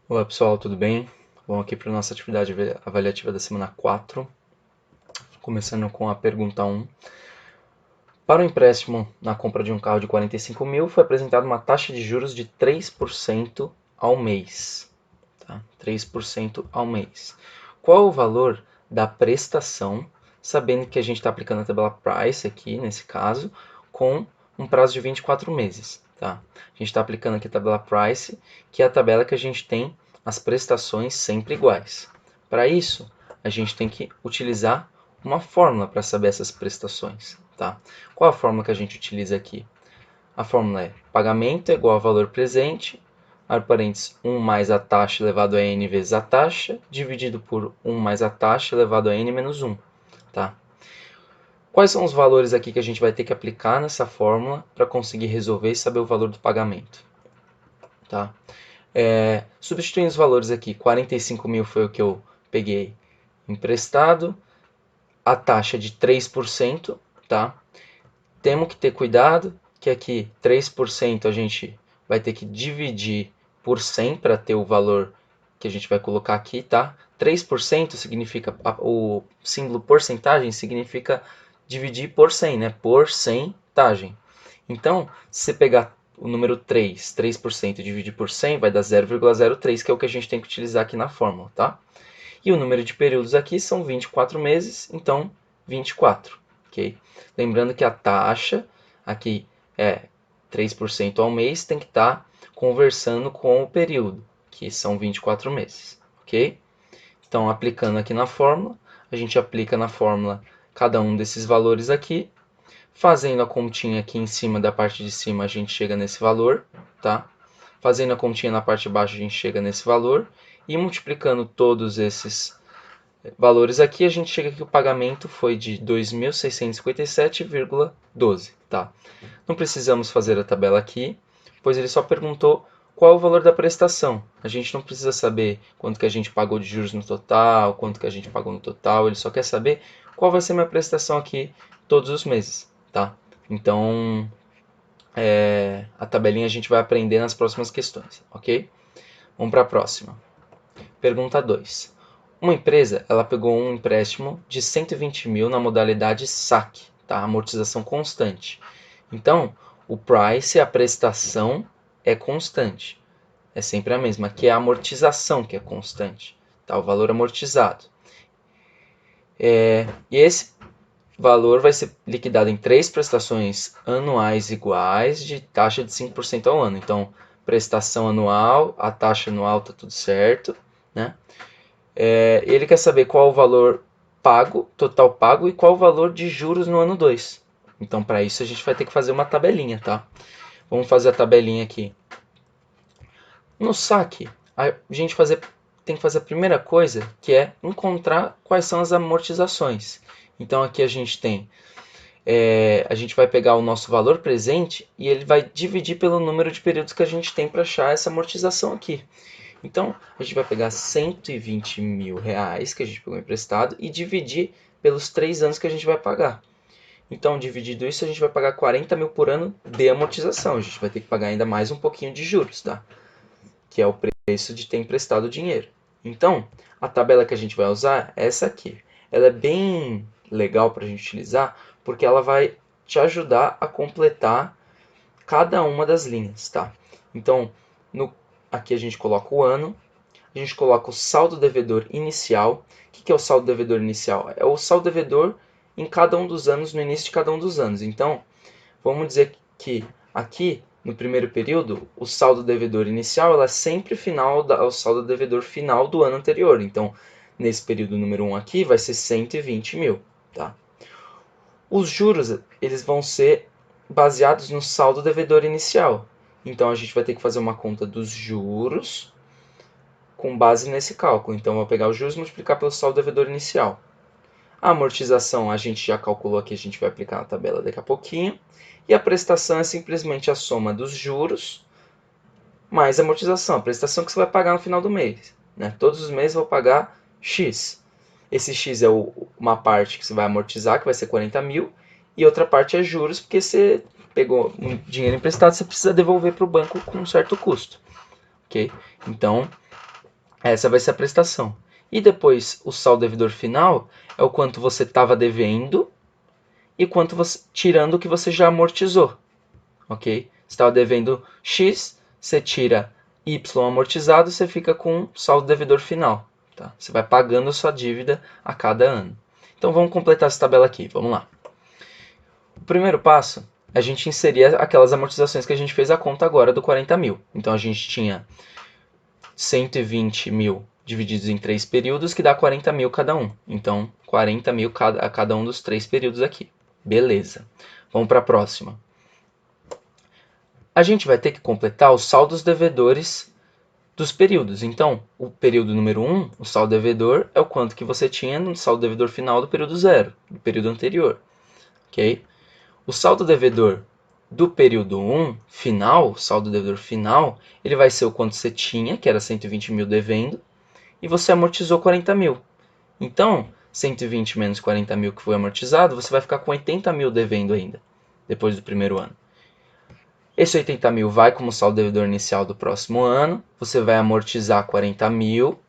Olá pessoal, tudo bem? Vamos aqui para a nossa atividade avaliativa da semana 4, começando com a pergunta 1. Para o empréstimo na compra de um carro de 45 mil, foi apresentada uma taxa de juros de 3% ao mês. Tá? 3% ao mês. Qual o valor da prestação, sabendo que a gente está aplicando a tabela Price aqui, nesse caso, com um prazo de 24 meses. Tá? A gente está aplicando aqui a tabela Price, que é a tabela que a gente tem as prestações sempre iguais. Para isso, a gente tem que utilizar uma fórmula para saber essas prestações. Tá? Qual a fórmula que a gente utiliza aqui? A fórmula é pagamento é igual a valor presente, abre parênteses, 1 mais a taxa elevado a n vezes a taxa, dividido por 1 mais a taxa elevado a n menos 1. Tá? Quais são os valores aqui que a gente vai ter que aplicar nessa fórmula para conseguir resolver e saber o valor do pagamento? Tá? Substituindo os valores aqui, 45 mil foi o que eu peguei emprestado, a taxa de 3%, tá? Temos que ter cuidado que aqui 3% a gente vai ter que dividir por 100 para ter o valor que a gente vai colocar aqui, tá? 3% significa, o símbolo porcentagem significa dividir por 100, né? Porcentagem. Então, se você pegar o número 3% e dividir por 100, vai dar 0,03, que é o que a gente tem que utilizar aqui na fórmula, tá? E o número de períodos aqui são 24 meses, então 24, ok? Lembrando que a taxa aqui é 3% ao mês, tem que estar conversando com o período, que são 24 meses, ok? Então, aplicando aqui na fórmula, a gente aplica na fórmula cada um desses valores aqui, fazendo a continha aqui em cima da parte de cima, a gente chega nesse valor, tá? Fazendo a continha na parte de baixo, a gente chega nesse valor, e multiplicando todos esses valores aqui, a gente chega que o pagamento foi de 2.657,12, tá? Não precisamos fazer a tabela aqui, pois ele só perguntou qual é o valor da prestação. A gente não precisa saber quanto que a gente pagou de juros no total, quanto que a gente pagou no total, ele só quer saber qual vai ser minha prestação aqui todos os meses, tá? Então, a tabelinha a gente vai aprender nas próximas questões, ok? Vamos para a próxima. Pergunta 2. Uma empresa ela pegou um empréstimo de 120 mil na modalidade saque, tá? Amortização constante. Então, o price, a prestação, é constante. É sempre a mesma. Aqui é a amortização que é constante, tá? O valor amortizado. E esse valor vai ser liquidado em 3 prestações anuais iguais de taxa de 5% ao ano. Então, prestação anual, a taxa anual está tudo certo, né? Ele quer saber qual o valor pago, total pago, e qual o valor de juros no ano 2. Então, para isso, a gente vai ter que fazer uma tabelinha, tá? Vamos fazer a tabelinha aqui. No saque, a gente tem que fazer a primeira coisa, que é encontrar quais são as amortizações. Então, aqui a gente tem, a gente vai pegar o nosso valor presente e ele vai dividir pelo número de períodos que a gente tem para achar essa amortização aqui. Então, a gente vai pegar 120 mil reais que a gente pegou emprestado e dividir pelos 3 anos que a gente vai pagar. Então, dividido isso, a gente vai pagar 40 mil por ano de amortização. A gente vai ter que pagar ainda mais um pouquinho de juros, tá? Que é o preço de ter emprestado o dinheiro. Então, a tabela que a gente vai usar é essa aqui. Ela é bem legal para a gente utilizar, porque ela vai te ajudar a completar cada uma das linhas, tá? Então, aqui a gente coloca o ano, a gente coloca o saldo devedor inicial. O que é o saldo devedor inicial? É o saldo devedor em cada um dos anos, no início de cada um dos anos. Então, vamos dizer que aqui, no primeiro período, o saldo devedor inicial é sempre o saldo devedor final do ano anterior. Então, nesse período número 1 aqui, vai ser 120 mil. Tá? Os juros eles vão ser baseados no saldo devedor inicial. Então, a gente vai ter que fazer uma conta dos juros com base nesse cálculo. Então, eu vou pegar os juros e multiplicar pelo saldo devedor inicial. A amortização a gente já calculou aqui, a gente vai aplicar na tabela daqui a pouquinho. E a prestação é simplesmente a soma dos juros mais a amortização. A prestação que você vai pagar no final do mês. Né? Todos os meses eu vou pagar X. Esse X é uma parte que você vai amortizar, que vai ser 40 mil. E outra parte é juros, porque você pegou um dinheiro emprestado, você precisa devolver para o banco com um certo custo. Okay? Então, Essa vai ser a prestação. E depois, o saldo devedor final é o quanto você estava devendo e quanto você, tirando o que você já amortizou. Ok? Você estava devendo X, você tira Y amortizado, você fica com saldo devedor final. Tá? Você vai pagando a sua dívida a cada ano. Então vamos completar essa tabela aqui. Vamos lá. O primeiro passo é a gente inserir aquelas amortizações que a gente fez a conta agora do 40 mil. Então a gente tinha 120 mil divididos em 3 períodos, que dá 40 mil cada um. Então, 40 mil a cada um dos 3 períodos aqui. Beleza. Vamos para a próxima. A gente vai ter que completar os saldos devedores dos períodos. Então, o período número 1, o saldo devedor, é o quanto que você tinha no saldo devedor final do período 0, do período anterior. Ok? O saldo devedor do período 1, final, saldo devedor final, ele vai ser o quanto você tinha, que era 120 mil devendo, e você amortizou 40 mil. Então, 120 menos 40 mil que foi amortizado, você vai ficar com 80 mil devendo ainda, depois do primeiro ano. Esse 80 mil vai como saldo devedor inicial do próximo ano, você vai amortizar 40 mil,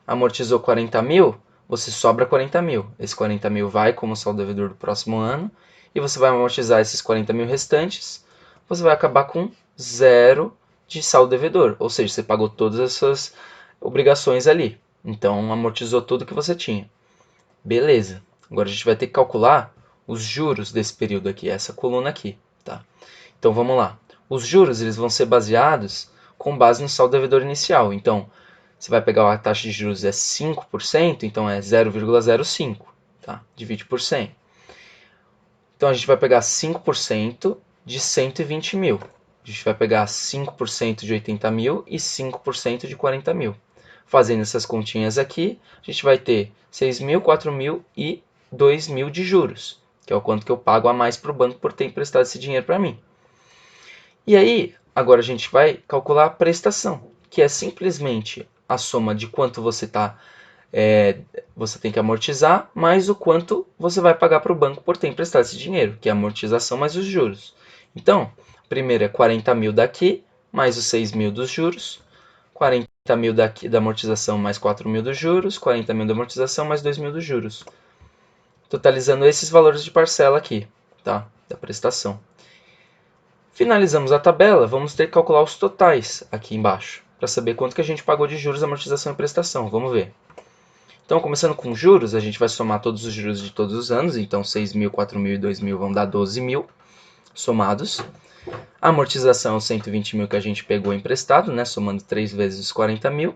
amortizou 40 mil, você sobra 40 mil. Esse 40 mil vai como saldo devedor do próximo ano, e você vai amortizar esses 40 mil restantes, você vai acabar com zero de saldo devedor, ou seja, você pagou todas as suas obrigações ali. Então, amortizou tudo que você tinha. Beleza. Agora a gente vai ter que calcular os juros desse período aqui, essa coluna aqui. Tá? Então, vamos lá. Os juros eles vão ser baseados com base no saldo devedor inicial. Então, você vai pegar a taxa de juros é 5%, então é 0,05. Tá? Divide por 100. Então, a gente vai pegar 5% de 120 mil. A gente vai pegar 5% de 80 mil e 5% de 40 mil. Fazendo essas continhas aqui, a gente vai ter 6 mil, 4 mil e 2 mil de juros, que é o quanto que eu pago a mais para o banco por ter emprestado esse dinheiro para mim. E aí, agora a gente vai calcular a prestação, que é simplesmente a soma de quanto você você tem que amortizar, mais o quanto você vai pagar para o banco por ter emprestado esse dinheiro, que é a amortização mais os juros. Então, primeiro é 40 mil daqui, mais os 6 mil dos juros, 40 mil daqui da amortização mais 4 mil dos juros, 40 mil da amortização mais 2 mil dos juros. Totalizando esses valores de parcela aqui, tá? Da prestação. Finalizamos a tabela, vamos ter que calcular os totais aqui embaixo, para saber quanto que a gente pagou de juros, amortização e prestação. Vamos ver. Então, começando com juros, a gente vai somar todos os juros de todos os anos. Então, 6 mil, 4 mil e 2 mil vão dar 12 mil somados. A amortização, 120 mil que a gente pegou emprestado, né, somando 3 vezes os 40 mil.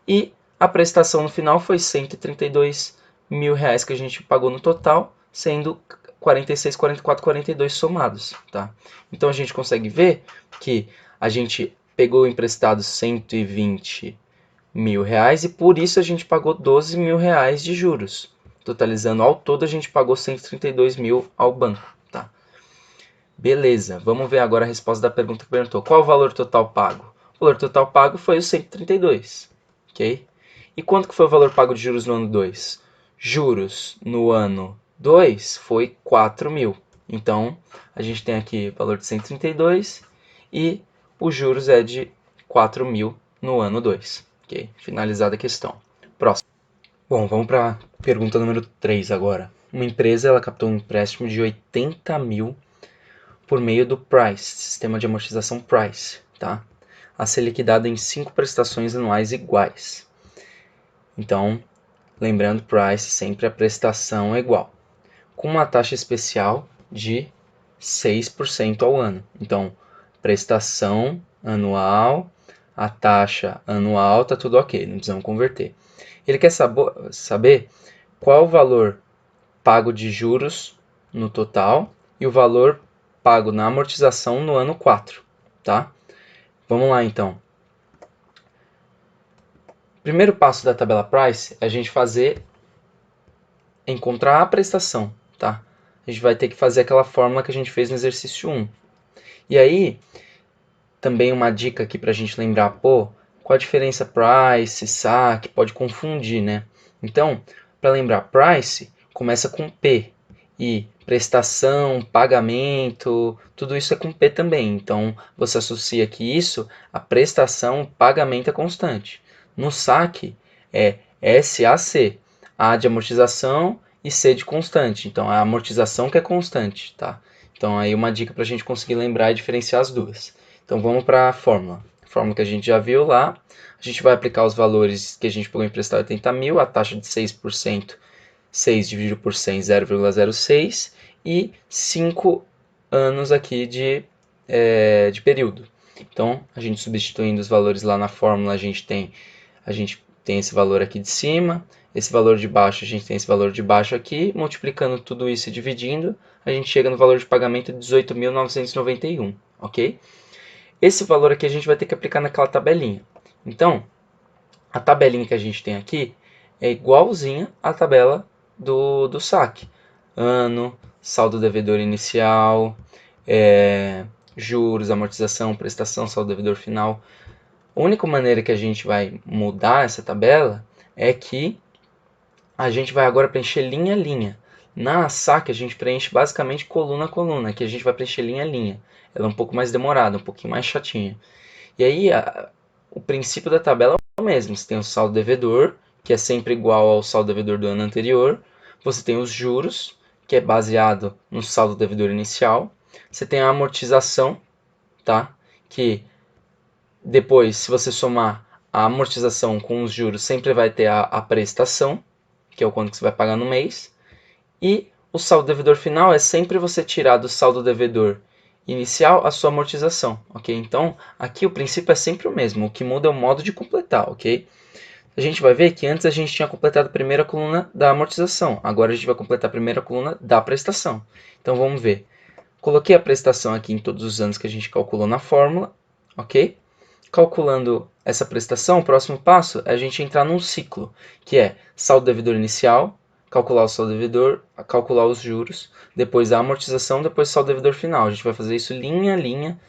E a prestação no final foi 132 mil reais que a gente pagou no total, sendo 46, 44, 42 somados. Tá? Então, a gente consegue ver que a gente pegou emprestado 120 mil reais e por isso a gente pagou 12 mil reais de juros. Totalizando ao todo, a gente pagou 132 mil ao banco. Tá? Beleza, vamos ver agora a resposta da pergunta que perguntou. Qual o valor total pago? O valor total pago foi o 132, ok? E quanto que foi o valor pago de juros no ano 2? Juros no ano 2 foi 4 mil. Então, a gente tem aqui o valor de 132 e os juros é de 4 mil no ano 2. Ok, finalizada a questão. Próximo. Bom, vamos para a pergunta número 3 agora. Uma empresa ela captou um empréstimo de 80 mil por meio do PRICE, sistema de amortização PRICE, tá? A ser liquidado em 5 prestações anuais iguais. Então, lembrando, PRICE sempre a prestação é igual, com uma taxa especial de 6% ao ano. Então, prestação anual, a taxa anual, tá tudo ok, não precisamos converter. Ele quer saber qual o valor pago de juros no total e o valor pago na amortização no ano 4, tá? Vamos lá, então. Primeiro passo da tabela Price é a gente encontrar a prestação, tá? A gente vai ter que fazer aquela fórmula que a gente fez no exercício 1. E aí, também uma dica aqui para a gente lembrar, pô, qual a diferença price, saque, pode confundir, né? Então, para lembrar, price começa com P e prestação, pagamento, tudo isso é com P também. Então, você associa que isso, a prestação, pagamento é constante. No saque é SAC, A de amortização e C de constante. Então, é a amortização que é constante, tá? Então, aí uma dica para a gente conseguir lembrar e diferenciar as duas. Então, vamos para a fórmula. A fórmula que a gente já viu lá. A gente vai aplicar os valores que a gente pegou emprestado 80 mil, a taxa de 6%, 6 dividido por 100, 0,06, e 5 anos aqui de período. Então, a gente substituindo os valores lá na fórmula, a gente tem esse valor aqui de cima, esse valor de baixo, a gente tem esse valor de baixo aqui, multiplicando tudo isso e dividindo, a gente chega no valor de pagamento de 18.991, ok? Esse valor aqui a gente vai ter que aplicar naquela tabelinha. Então, a tabelinha que a gente tem aqui é igualzinha à tabela do saque. Ano, saldo devedor inicial, juros, amortização, prestação, saldo devedor final. A única maneira que a gente vai mudar essa tabela é que a gente vai agora preencher linha a linha. Na saque a gente preenche basicamente coluna a coluna, aqui a gente vai preencher linha a linha. Ela é um pouco mais demorada, um pouquinho mais chatinha. E aí o princípio da tabela é o mesmo. Você tem o saldo devedor, que é sempre igual ao saldo devedor do ano anterior. Você tem os juros, que é baseado no saldo devedor inicial. Você tem a amortização, tá? Que depois, se você somar a amortização com os juros, sempre vai ter a prestação, que é o quanto que você vai pagar no mês. E o saldo devedor final é sempre você tirar do saldo devedor inicial a sua amortização, ok? Então, aqui o princípio é sempre o mesmo, o que muda é o modo de completar, ok? A gente vai ver que antes a gente tinha completado a primeira coluna da amortização, agora a gente vai completar a primeira coluna da prestação. Então, vamos ver. Coloquei a prestação aqui em todos os anos que a gente calculou na fórmula, ok? Calculando essa prestação, o próximo passo é a gente entrar num ciclo, que é saldo devedor inicial, calcular o saldo devedor, calcular os juros, depois a amortização, depois o saldo devedor final. A gente vai fazer isso linha a linha,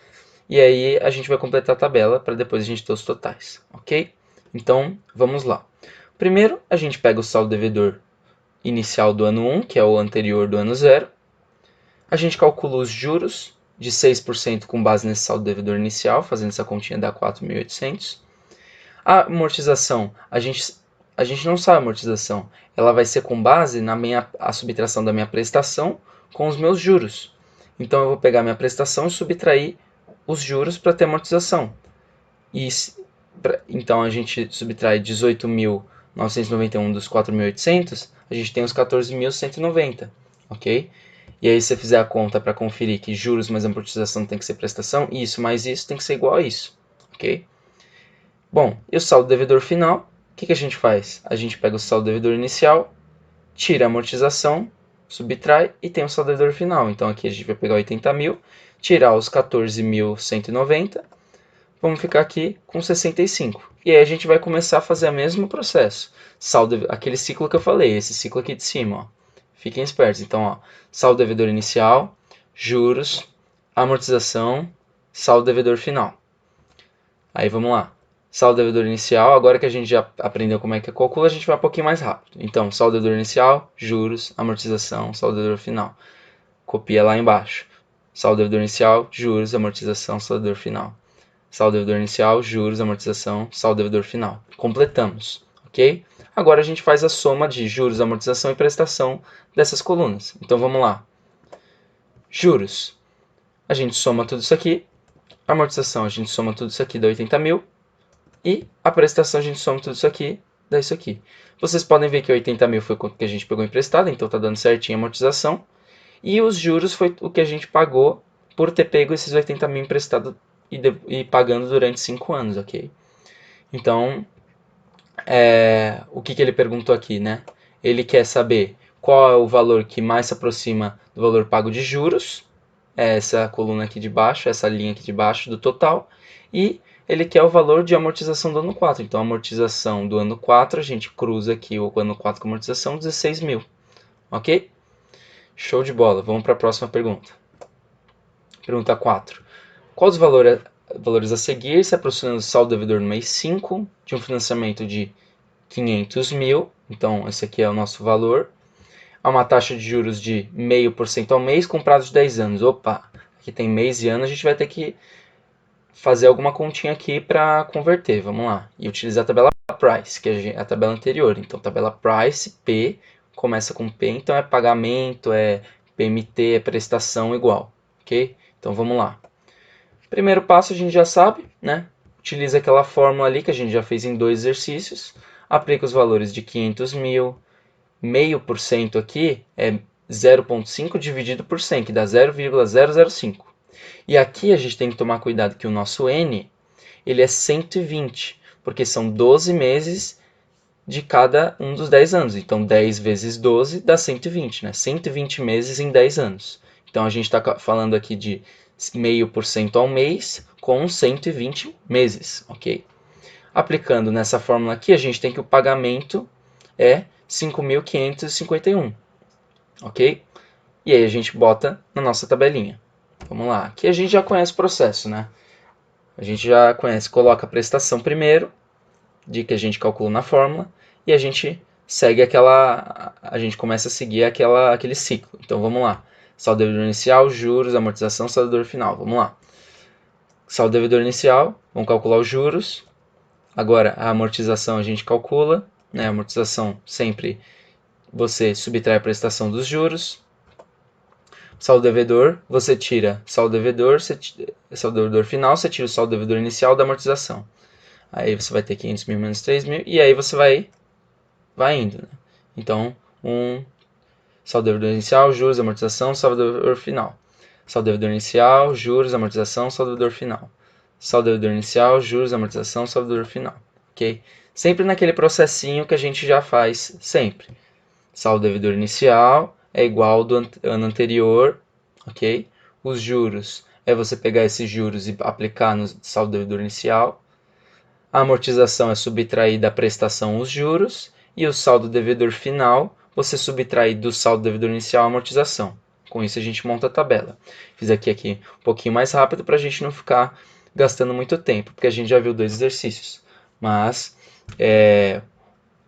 e aí a gente vai completar a tabela para depois a gente ter os totais, ok? Então, vamos lá. Primeiro, a gente pega o saldo devedor inicial do ano 1, que é o anterior do ano 0. A gente calcula os juros de 6% com base nesse saldo devedor inicial, fazendo essa continha dá 4.800. A amortização, a gente não sabe a amortização, ela vai ser com base na a subtração da minha prestação com os meus juros. Então eu vou pegar minha prestação e subtrair os juros para ter amortização. Então a gente subtrai 18.991 dos 4.800, a gente tem os 14.190, ok? E aí se você fizer a conta para conferir que juros mais amortização tem que ser prestação, isso mais isso tem que ser igual a isso, ok? Bom, e o saldo devedor final, o que a gente faz? A gente pega o saldo devedor inicial, tira a amortização, subtrai e tem o saldo devedor final. Então aqui a gente vai pegar 80 mil, tirar os 14.190, vamos ficar aqui com 65. E aí a gente vai começar a fazer o mesmo processo. Aquele ciclo que eu falei, esse ciclo aqui de cima, ó. Fiquem espertos. Então, ó, saldo devedor inicial, juros, amortização, saldo devedor final. Aí vamos lá. Saldo devedor inicial, agora que a gente já aprendeu como é que calcula, a gente vai um pouquinho mais rápido. Então, saldo devedor inicial, juros, amortização, saldo devedor final. Copia lá embaixo. Saldo devedor inicial, juros, amortização, saldo devedor final. Saldo devedor inicial, juros, amortização, saldo devedor final. Completamos, ok? Agora a gente faz a soma de juros, amortização e prestação dessas colunas. Então vamos lá. Juros, a gente soma tudo isso aqui. Amortização, a gente soma tudo isso aqui, dá 80 mil. E a prestação, a gente soma tudo isso aqui, dá isso aqui. Vocês podem ver que 80 mil foi o que a gente pegou emprestado, então está dando certinho a amortização. E os juros foi o que a gente pagou por ter pego esses 80 mil emprestado e pagando durante 5 anos, ok? Então, o que ele perguntou aqui, né? Ele quer saber qual é o valor que mais se aproxima do valor pago de juros, essa coluna aqui de baixo, essa linha aqui de baixo do total, e ele quer o valor de amortização do ano 4. Então, a amortização do ano 4, a gente cruza aqui o ano 4 com amortização, 16 mil, ok? Show de bola, vamos para a próxima pergunta. Pergunta 4. Qual os valores a seguir se aproximando do saldo devedor no mês 5, de um financiamento de 500 mil, então esse aqui é o nosso valor, a uma taxa de juros de 0,5% ao mês com prazo de 10 anos. Opa, aqui tem mês e ano, a gente vai ter que fazer alguma continha aqui para converter, vamos lá, e utilizar a tabela price, que é a tabela anterior. Então, tabela price, P, começa com P, então é pagamento, é PMT, é prestação igual, ok? Então, vamos lá. Primeiro passo a gente já sabe, né? Utiliza aquela fórmula ali que a gente já fez em 2 exercícios, aplica os valores de 500 mil, 0,5% aqui é 0,5 dividido por 100, que dá 0,005. E aqui a gente tem que tomar cuidado que o nosso N, ele é 120, porque são 12 meses de cada um dos 10 anos. Então, 10 vezes 12 dá 120, né? 120 meses em 10 anos. Então, a gente está falando aqui de 0,5% ao mês com 120 meses, ok? Aplicando nessa fórmula aqui, a gente tem que o pagamento é 5.551, ok? E aí a gente bota na nossa tabelinha. Vamos lá, aqui a gente já conhece o processo, né? A gente já conhece, coloca a prestação primeiro, de que a gente calcula na fórmula, e a gente segue a gente começa a seguir aquele ciclo. Então vamos lá, saldo devedor inicial, juros, amortização, saldo devedor final, vamos lá. Saldo devedor inicial, vamos calcular os juros, agora a amortização a gente calcula, né? A amortização sempre você subtrai a prestação dos juros. Saldo devedor, você tira saldo devedor, saldo devedor final, você tira o saldo devedor inicial da amortização. Aí você vai ter 500 mil menos 3 mil, e aí você vai indo, né? Então, saldo devedor inicial, juros, amortização, saldo devedor final. Saldo devedor inicial, juros, amortização, saldo devedor final. Saldo devedor inicial, juros, amortização, saldo devedor final. Ok? Sempre naquele processinho que a gente já faz sempre. Saldo devedor inicial é igual ao do ano anterior, ok? Os juros é você pegar esses juros e aplicar no saldo devedor inicial. A amortização é subtrair da prestação os juros. E o saldo devedor final, você subtrair do saldo devedor inicial a amortização. Com isso a gente monta a tabela. Fiz aqui um pouquinho mais rápido para a gente não ficar gastando muito tempo, porque a gente já viu 2 exercícios. Mas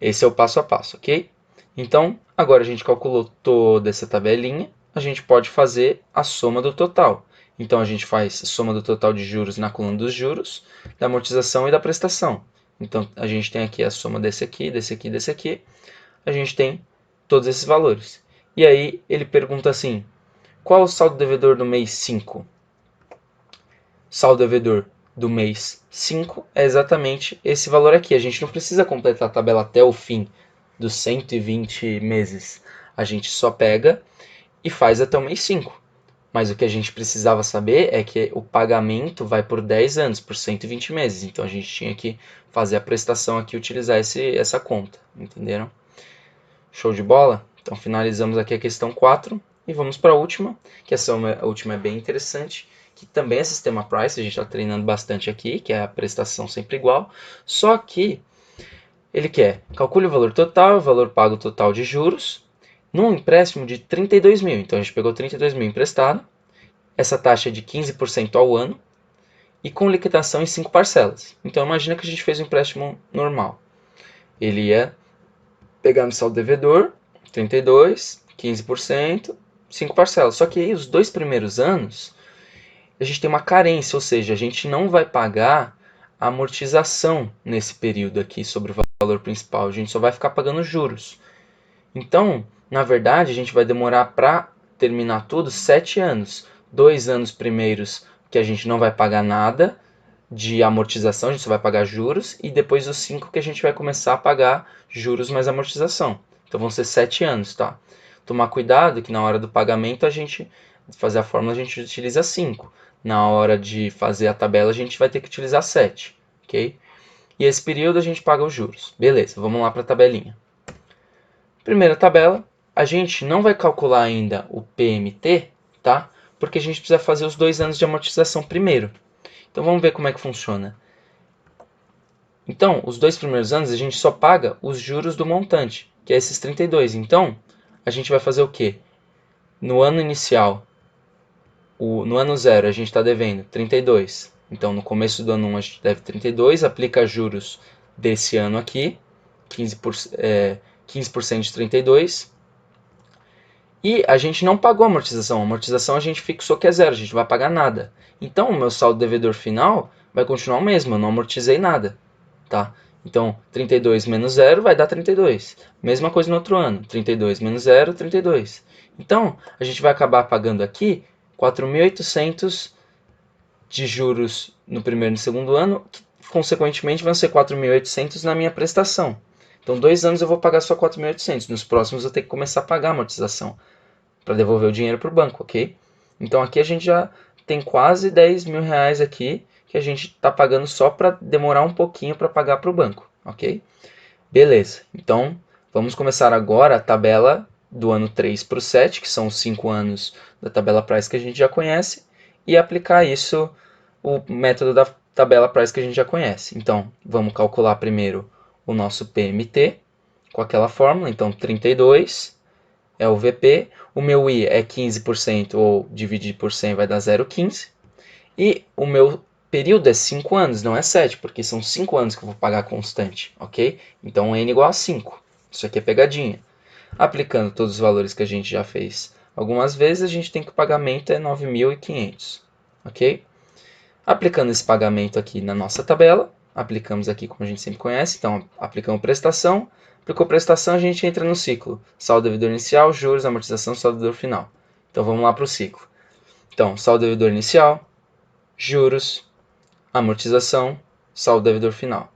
esse é o passo a passo, ok? Então, agora a gente calculou toda essa tabelinha, a gente pode fazer a soma do total. Então, a gente faz a soma do total de juros na coluna dos juros, da amortização e da prestação. Então, a gente tem aqui a soma desse aqui, desse aqui, desse aqui. A gente tem todos esses valores. E aí, ele pergunta assim, qual é o saldo devedor do mês 5? Saldo devedor do mês 5 é exatamente esse valor aqui. A gente não precisa completar a tabela até o fim dos 120 meses. A gente só pega e faz até o mês 5. Mas o que a gente precisava saber é que o pagamento vai por 10 anos, por 120 meses. Então a gente tinha que fazer a prestação aqui e utilizar essa conta. Entenderam? Show de bola? Então finalizamos aqui a questão 4 e vamos para a última, que a última é bem interessante, que também é sistema price, a gente está treinando bastante aqui, que é a prestação sempre igual, só que ele quer calcule o valor total, o valor pago total de juros, num empréstimo de 32 mil. Então a gente pegou 32 mil emprestado, essa taxa é de 15% ao ano, e com liquidação em 5 parcelas. Então imagina que a gente fez um empréstimo normal. Ele ia pegar no saldo devedor, 32, 15%, 5 parcelas. Só que aí os 2 primeiros anos, a gente tem uma carência, ou seja, a gente não vai pagar a amortização nesse período aqui sobre o valor principal. A gente só vai ficar pagando juros. Então, na verdade, a gente vai demorar para terminar tudo 7 anos. 2 anos primeiros que a gente não vai pagar nada de amortização, a gente só vai pagar juros, e depois os 5 que a gente vai começar a pagar juros mais amortização. Então vão ser 7 anos, tá? Tomar cuidado que na hora do pagamento a gente fazer a fórmula a gente utiliza 5. Na hora de fazer a tabela a gente vai ter que utilizar 7, ok? E esse período a gente paga os juros. Beleza, vamos lá para a tabelinha. Primeira tabela, a gente não vai calcular ainda o PMT, tá? Porque a gente precisa fazer os 2 anos de amortização primeiro. Então vamos ver como é que funciona. Então, os 2 primeiros anos a gente só paga os juros do montante, que é esses 32. Então, a gente vai fazer o quê? No ano inicial, no ano 0, a gente está devendo 32. Então, no começo do ano 1 a gente deve 32, aplica juros desse ano aqui, 15% de 32. E a gente não pagou a amortização. A amortização a gente fixou que é 0, a gente não vai pagar nada. Então, o meu saldo devedor final vai continuar o mesmo, eu não amortizei nada. Tá? Então, 32 menos 0 vai dar 32. Mesma coisa no outro ano. 32 menos 0, 32. Então, a gente vai acabar pagando aqui 4.800 de juros no primeiro e no segundo ano, que consequentemente vão ser 4.800 na minha prestação. Então, 2 anos eu vou pagar só 4.800. Nos próximos eu tenho que começar a pagar a amortização para devolver o dinheiro para o banco, ok? Então, aqui a gente já tem quase 10 mil reais aqui que a gente está pagando só para demorar um pouquinho para pagar para o banco, ok? Beleza, então vamos começar agora a tabela do ano 3 para o 7, que são os 5 anos da tabela price que a gente já conhece, e aplicar isso, o método da tabela price que a gente já conhece. Então, vamos calcular primeiro o nosso PMT, com aquela fórmula, então 32 é o VP, o meu I é 15%, ou dividir por 100 vai dar 0,15, e o meu período é 5 anos, não é 7, porque são 5 anos que eu vou pagar constante, ok? Então, N igual a 5. Isso aqui é pegadinha. Aplicando todos os valores que a gente já fez algumas vezes, a gente tem que o pagamento é 9.500, ok? Aplicando esse pagamento aqui na nossa tabela, aplicamos aqui como a gente sempre conhece, então aplicamos prestação, aplicou prestação, a gente entra no ciclo. Saldo devedor inicial, juros, amortização, saldo devedor final. Então vamos lá para o ciclo. Então, saldo devedor inicial, juros, amortização, saldo devedor final.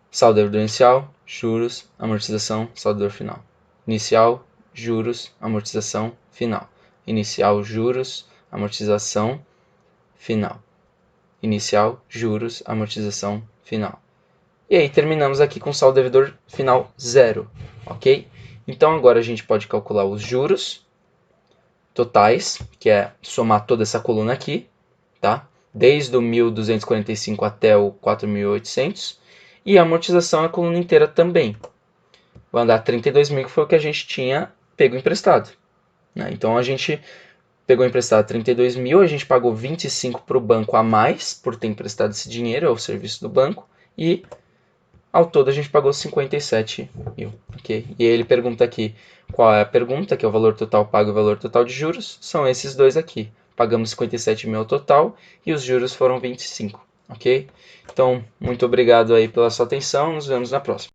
Saldo devedor inicial, juros, amortização, saldo devedor final. Inicial, juros, amortização, final. Inicial, juros, amortização, final. Inicial, juros, amortização, final. E aí terminamos aqui com saldo devedor final 0, ok? Então agora a gente pode calcular os juros totais, que é somar toda essa coluna aqui, tá? Desde o 1.245 até o 4.800, e a amortização é a coluna inteira também. Vai dar 32 mil, que foi o que a gente tinha pego emprestado, né? Então a gente pegou emprestado 32 mil, a gente pagou 25 para o banco a mais por ter emprestado esse dinheiro, é o serviço do banco, e ao todo a gente pagou 57 mil, ok? E aí ele pergunta aqui qual é a pergunta, que é o valor total pago e o valor total de juros, são esses dois aqui. Pagamos 57 mil ao total e os juros foram 25, ok? Então, muito obrigado aí pela sua atenção, nos vemos na próxima.